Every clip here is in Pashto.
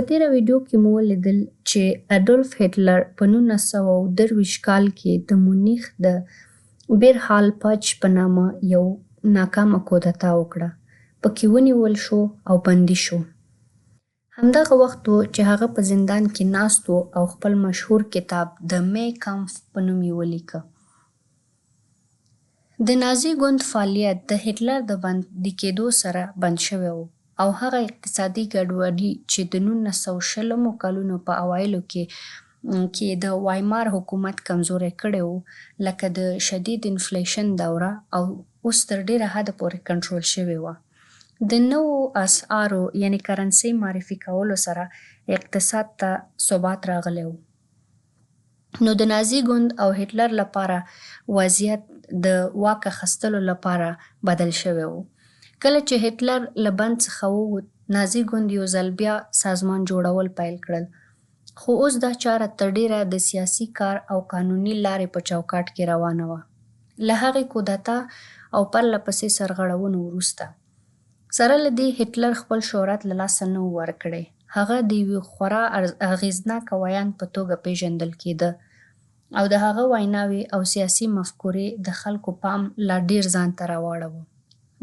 په تیره ویډیو کې مو ولیدل چې اډولف هټلر په 1923 کال کې د مونیخ د بیرهال پاچ په نامه یو ناکامه کودتا وکړه. پکې ونیول شو او بندي شو. همدغه وخت و چې هغه په زندان کې ناست و او خپل مشهور کتاب د می کمف په نوم یې ولیکه. د نازي ګوند فعالیت د هټلر د بندي کېدو سره بند شوی و او هغه اقتصادي ګډوډي چې د 1920 کلونو په اوایلو کې د وایمار حکومت کمزوری کړی و، لکه د شدید انفلیشن دوره، او اوس تر ډېره حده پورې کنټرول شوې وه. د نوو اسعارو یعنې کرنسۍ معرفي کولو سره اقتصاد ته ثبات راغلی و. نو د نازي ګوند او هټلر لپاره وضعیت د واک اخیستلو لپاره بدل شوی و. کله چې هټلر له بند څخه ووت، نازي ګوند یو ځل بیا سازمان جوړول پیل کړل. خو اوس دا چاره تر ډېره د سیاسي کار او قانوني لارې په چوکاټ کې روانه وه. له هغې کودتا او پرله پسې سرغړونو وروسته سره له دې هټلر خپل شهرت له لاسه نه و ورکړی. هغه د یوې خورا اغېزناکه ویاند په توګه پیژندل کېده او د هغه ویناوې او سیاسي مفکورې د خلکو پام لا ډېر ځان ته راواړوه.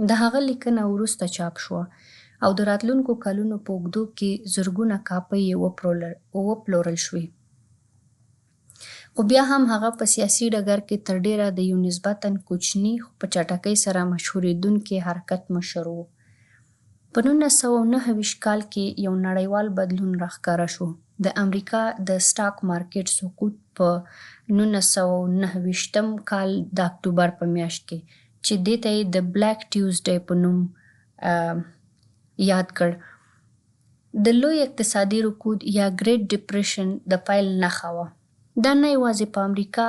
د هغه لیکنه وروسته چاپ شوه او د راتلونکو کلونو په اوږدو کې زرګونه کاپۍ یې وپلورل شوې. خو بیا هم هغه په سیاسي ډګر کې تر ډېره د یو نسبتاً کوچني خو په چټکۍ سره مشهورېدونکي حرکت مشر و. په 1929 کال کې یو نړیوال بدلون راښکاره شو. د امریکا د سټاک مارکیټ سقوط په 1929 کال د اکتوبر په میاشت کې، چې دې ته یې د بلیک ټیوزډے په نوم یاد کړ، د لوی اقتصادي رکود یا ګریټ ډیپریشن د پیل نښه وه. دا نه یوازې په امریکا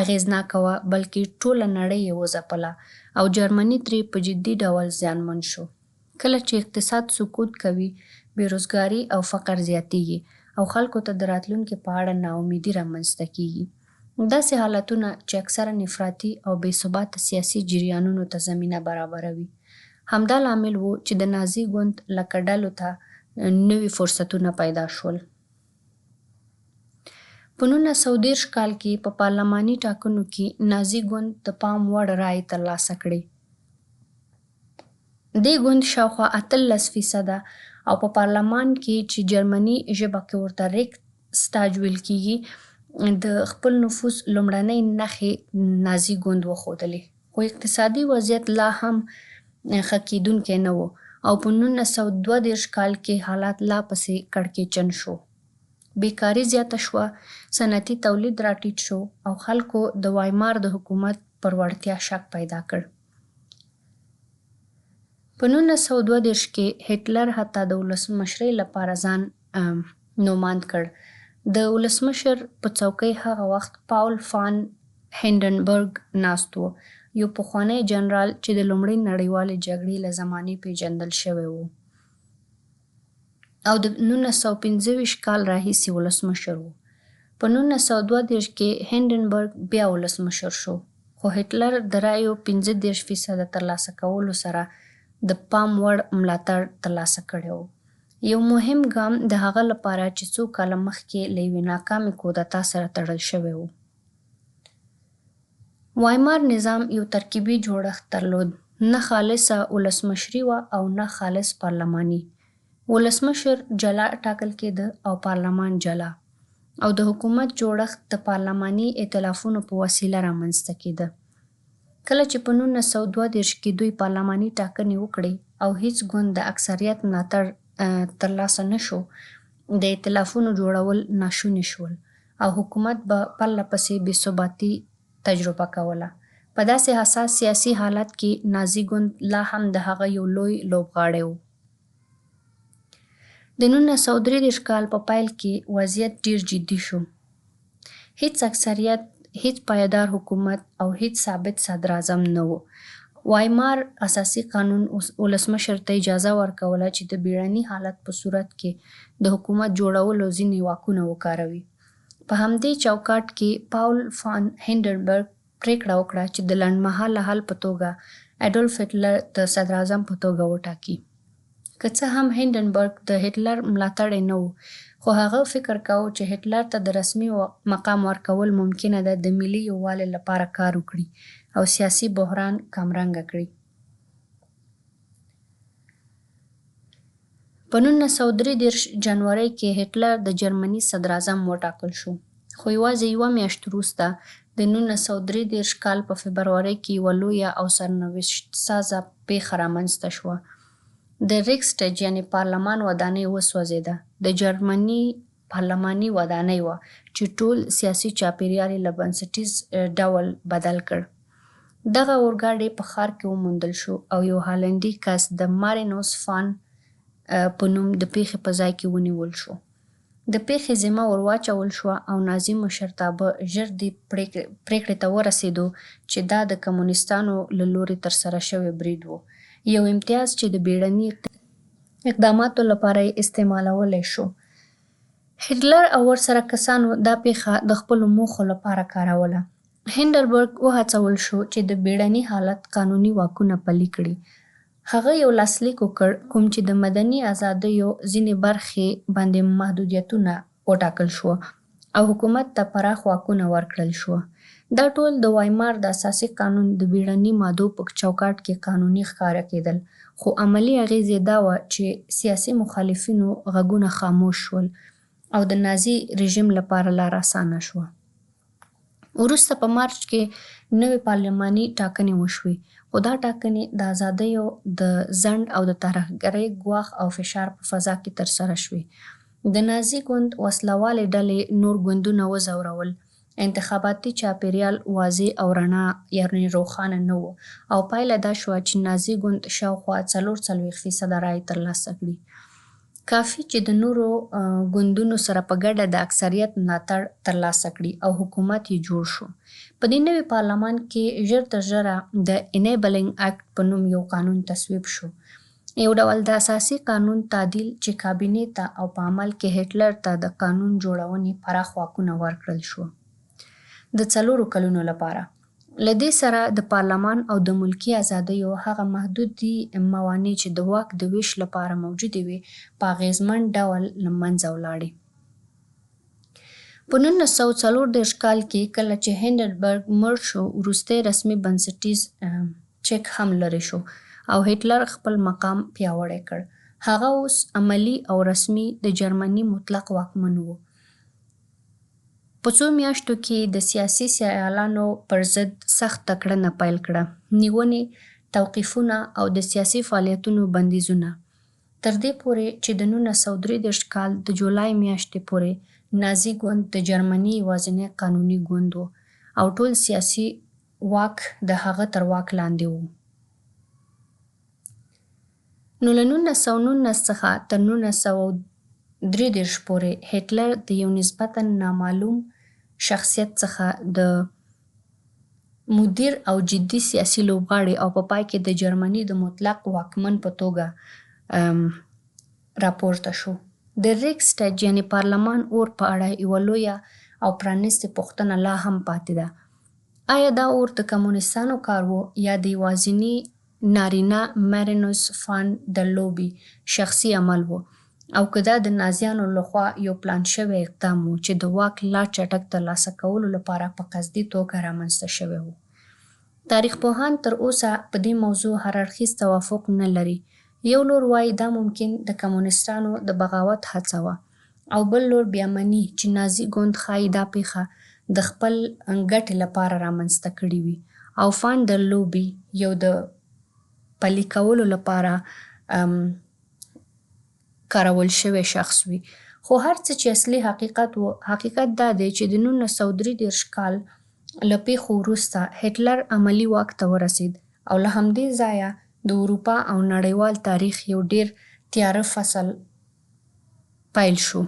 اغېزناکه وه، بلکې ټوله نړۍ یې وځپله او جرمني ترې په جدي ډول زیانمن شو. کله چې اقتصاد سقوط کوي، بېروزګاري او فقر زیاتیږي او خلکو ته د راتلونکي په اړه ناامیدي رامنځته کیږي. داسې حالتونه چې اکثرا افراطي او بې ثباته سیاسي جریانونو ته زمینه برابروي. همدا لامل و چې د نازي ګوند لکه ډلو ته نوي فرصتونه پیدا شول. په 1930 کال کې په پارلماني ټاکنو کې نازي ګوند د پام وړ رایې ترلاسه کړې. دې ګوند شاوخوا 18% او په پارلمان کې چې جرمني ژبه کې ورته ریکسټاګ ویل کېږي د خپل نفوذ لومړنۍ نښې نازي ګوند وښودلې. خو اقتصادي وضعیت لا هم ښه کېدونکی نه و او په 1932 کال کې حالات لا پسې کړکېچن شو. بیکاري زیاته شوه، صنعتي تولید راټیټ شو او خلکو د وایمار د حکومت پر وړتیا شک پیدا کړ. په 1932 کې هټلر حتی د ولسمشرۍ لپاره ځان نوماند کړ. د ولسمشر په څوکۍ هغه وخت پاول فان هینډنبرګ ناست و، یو پخوانی جنرال چې د لومړۍ نړیوالې جګړې له زمانې پیژندل شوی و او د 1925 کال راهیسې ولسمشر و. په 1932 کې هینډنبرګ بیا ولسمشر شو، خو هټلر د رایو 35% ترلاسه کولو سره د پام وړ ملاتړ ترلاسه کړی و. یو مهم ګام د هغه لپاره چې څو کاله مخکې له یوې ناکامې کودتا سره تړل شوی و. وایمار نظام یو ترکیبي جوړښت درلود، نه خالصه ولسمشري وه او نه خالص پارلماني. ولسمشر جلا ټاکل کېده او پارلمان جلا، او د حکومت جوړښت د پارلماني ائتلافونو په وسیله رامنځته کېده. کله چې په 1932 کې دوی پارلماني ټاکنې وکړې او هیڅ ګوند د اکثریت ملاتړ ترلاسه نشو، د ائتلافونو جوړول ناشوني شول او حکومت به پرله پسې بې ثباتي تجربه کوله. په داسې حساس سیاسي حالت کې نازي ګوند لا هم د هغه یو لوی لوبغاړی و. د 1933 کال په پیل کې وضعیت ډېر جدي شو. هیڅ اکثریت، هیڅ پایدار حکومت او هیڅ ثابت صدراعظم نه و. وایمار اساسي قانون ولسمشر ته اجازه ورکوله چې د بیړني حالت په صورت کې د حکومت جوړولو ځینې واکونه وکاروي. په همدې چوکاټ کې پاول فان هینډنبرګ پریکړه وکړه چې د لنډمهاله حل په توګه اډولف هټلر د صدراعظم په توګه وټاکي. که څه هم هینډنبرګ د هټلر ملاتړی نه و، خو هغه فکر کاوه چې هټلر ته د رسمي مقام ورکول ممکنه ده د ملي یووالي لپاره کار وکړي او سیاسي بحران کمرنګه کړي. په 1933 جنوري کې هټلر د جرمني صدراعظم وټاکل شو، خو یوازې یوه میاشت وروسته د 1933 کال په فبروري کې یوه لویه او سرنوشت سازه پیښه رامنځته شوه. د ریکسټاګ یعنې پارلمان ودانۍ وسوځېده. د جرمني پارلماني ودانۍ وه چې ټول سیاسي چاپېریال یې له بنسټیز ډول بدل کړ. دغه اورګاډی په ښار کې وموندل شو او یو هالنډي کس د مارینوس فان په نوم د پیښې په ځای کې ونیول شو. د پیښې ذمه ور واچول شوه او نازي مشرتابه ژر دې پرېکړې ته ورسېدو چې دا د کمونیستانو له لوري ترسره شوی برید و، یو امتیاز چې د بیړني اقداماتو لپاره یې استعمالولی شو. هټلر او ورسره کسانو دا پیښه د خپلو موخو لپاره کاروله. هینډنبرګ وهڅول شو چې د بیړني حالت قانوني واکونه پلي کړي. هغه یو لاسلیک وکړ کوم چې د مدني ازادیو ځینې برخې باندې محدودیتونه وټاکل شو او حکومت ته پراخ واکونه ورکړل شو. دا ټول د وایمار د اساسي قانون د بیړني مادو په چوکاټ کې قانوني ښکاره کېدل، خو عملي اغېز یې دا وه چې سیاسي مخالفینو غږونه خاموش شول او د نازي رژیم لپاره لار اسانه شوه. وروسته په مارچ کې نوې پارلماني ټاکنې وشوې، خو دا ټاکنې د ازادیو د ځنډ او د ترهګرۍ ګواښ او فشار په فضا کې ترسره شوې. د نازي ګوند وسلوالې ډلې نور ګوندونه وځورول. انتخاباتي چاپېریال واضح او رڼا یعنې روښانه نه و او پایله دا شوه چې نازي ګوند شاوخوا 44% رایې ترلاسه کړي، کافي چې د نورو ګوندونو سره په ګډه د اکثریت ملاتړ ترلاسه کړي او حکومت یې جوړ شو. په دې نوي پارلمان کې ژر تر ژره د انیبلینګ اکټ په نوم یو قانون تصویب شو، یو ډول د اساسي قانون تعدیل چې کابینې ته او په عمل کې هټلر ته د قانون جوړونې پراخ واکونه ورکړل شو د 4 کلونو لپاره. له دې سره د پارلمان او د ملکي ازادیو هغه محدودي موانع چې د واک د ویش لپاره موجودې وې په اغېزمن ډول له منځه ولاړې. په 1934 کال کې کله چې هینډنبرګ مړ شو، وروستی رسمي بنسټیز چک هم لرې شو او هټلر خپل مقام پیاوړی کړ. هغه اوس عملي او رسمي د جرمني مطلق واکمن و. په څو میاشتو کې د سیاسي سیالانو پر ضد سخته کړنه پیل کړه، نیونې، توقیفونه او د سیاسي فعالیتونو بندیزونه، تر دې پورې چې د 1933 کال د جولای میاشتې پورې نازي ګوند د جرمني یوازینی قانوني ګوند و او ټول سیاسي واک د هغه تر واک لاندې و. نو له 1919 څخه تر 1933 پورې هټلر د یو نسبتاً نامعلوم شخصیت څخه د مدیر او جدي سیاسي لوبغاړي او په پای کې د جرمني د مطلق واکمن په توګه راپورته شو. د ریکسټاګ یعنې پارلمان اور په اړه یوه لویه او پرانیستې پوښتنه لا هم پاتې ده. آیا دا اور د کمونیستانو کار و یا د یوازیني نارینه مارینوس فان در لوبي شخصي عمل و، او که دا د نازیانو لخوا یو پلان شوی اقدام و چې د واک لا چټک ترلاسه کولو لپاره په قصدي توګه رامنځته شوی و. تاریخ پوهان تر اوسه په دې موضوع هر اړخیز توافق نه لري. یو لور وایي دا ممکن د کمونیستانو د بغاوت هڅه وه او بل لور بیا مني چې نازي ګوند ښایي دا پیښه د خپل ګټې لپاره رامنځته کړې وي او فان در لوبي یو د پلي کولو لپاره کارول شوی شخص وي. خو هر څه چې اصلي حقیقت دا دی چې د 1933 کال له پیښو وروسته هټلر عملي واک ته ورسېد او له همدې ځایه د اروپا او نړیوال تاریخ یو ډېر تیاره فصل پیل شو.